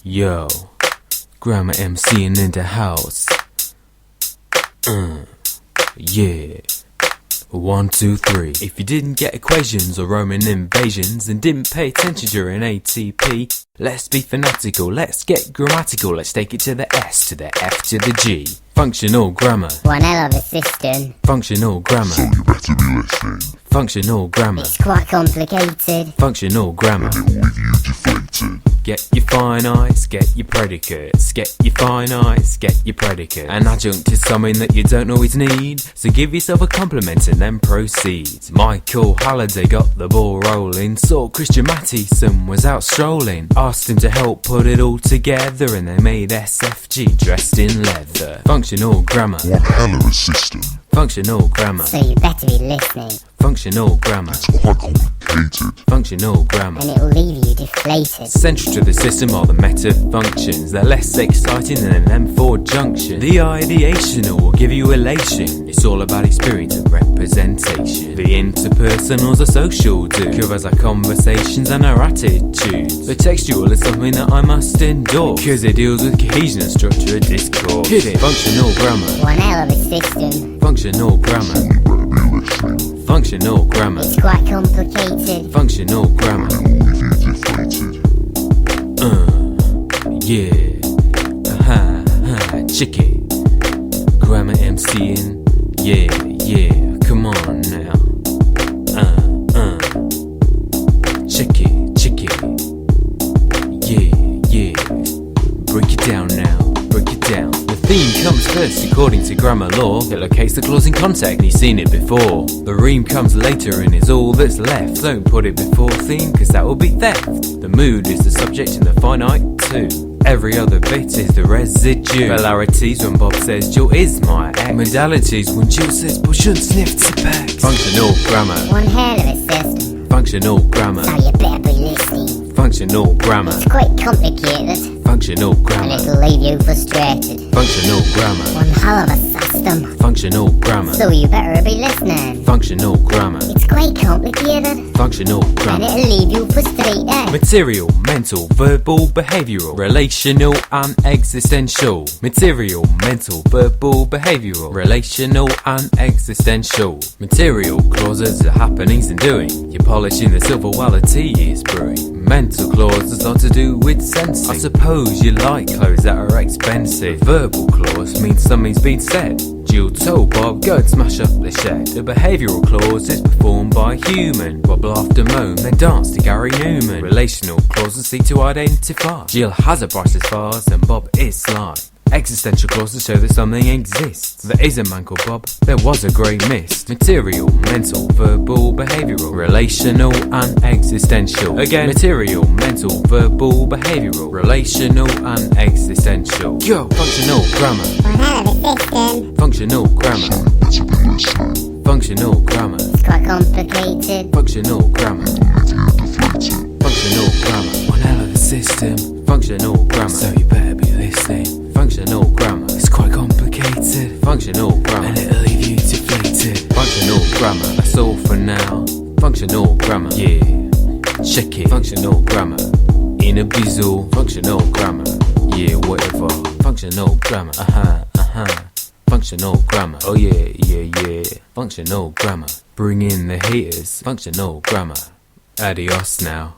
Yo, Grammar MCing in the house. Yeah. 1, 2, 3. If you didn't get equations or Roman invasions and didn't pay attention during ATP, let's be fanatical, let's get grammatical, let's take it to the S, to the F, to the G. Functional grammar. One hell of a system. Functional grammar. So you better be listening. Functional grammar. It's quite complicated. Functional grammar. And it will leave you deflated. Get your finite, get your predicates. Get your finite, get your predicates. An adjunct is something that you don't always need, so give yourself a compliment and then proceed. Michael Halliday got the ball rolling, saw Christian Mattison was out strolling, asked him to help put it all together, and they made SFG dressed in leather. Functional grammar. One hell of a system. Functional grammar. So you better be listening. Functional grammar. It's quite complicated. Functional grammar. And it will leave you deflated. Central to the system are the meta functions. They're less exciting than an M4 junction. The ideational will give you elation. It's all about experience and representation. The interpersonal's a social do, covers our conversations and our attitudes. The textual is something that I must endure, cause it deals with cohesion and structure of discourse. Hit it. Functional grammar. One hell of a system. Functional grammar. So you better be listening. Functional grammar. It's quite complicated. Functional grammar. And it will leave you deflated. Yeah. Check it. Grammar MCing. Yeah. Come on now. Check it. Yeah. Break it down now. Break it down. The theme comes first according to grammar law. It locates the clause in context and you've seen it before. The rhyme comes later and is all that's left. Don't put it before theme cause that will be theft. The mood is the subject and the finite too. Every other bit is the residue. Polarities when Bob says Jill is my ex. Modalities when Jill says push and sniff to back. Functional grammar. One hell of a system. Functional grammar. So you better be listening. Functional grammar. It's quite complicated. Functional And grammar. it'll leave you frustrated. Functional grammar. One hell of a system. Functional grammar. So you better be listening. Functional grammar. It's quite complicated. Functional And grammar. it'll leave you frustrated. Material, mental, verbal, behavioural, relational and existential. Material, mental, verbal, behavioural, relational and existential. Material clauses are happenings and doing. You're polishing the silver while the tea is brewing. Mental clauses are to do with sensing. I suppose you like clothes that are expensive. Verbal clause means something's been said. Jill told Bob, go and smash up the shed. The behavioural clause is performed by a human. Bob laughed and moaned, then danced to Gary Newman. Relational clauses seek to identify. Jill has a priceless vase and Bob is sly. Existential clauses show that something exists. There is a man called Bob, there was a grey mist. Material, mental, verbal, behavioural, relational and existential. Again, material, mental, verbal, behavioural, relational and existential. Yo, functional grammar. One hell of a system. Functional grammar. So you better be listening. Functional grammar. It's quite complicated. Functional grammar. And it will leave you deflated. Functional grammar. One hell of a system. Functional grammar. So you better be listening. Functional grammar. It's quite complicated. Functional grammar. And it'll leave you deflated. Functional grammar. That's all for now. Functional grammar. Yeah. Check it. Functional grammar. In a bizzle. Functional grammar. Yeah, whatever. Functional grammar. Functional grammar. Oh yeah. Functional grammar. Bring in the haters. Functional grammar. Adios now.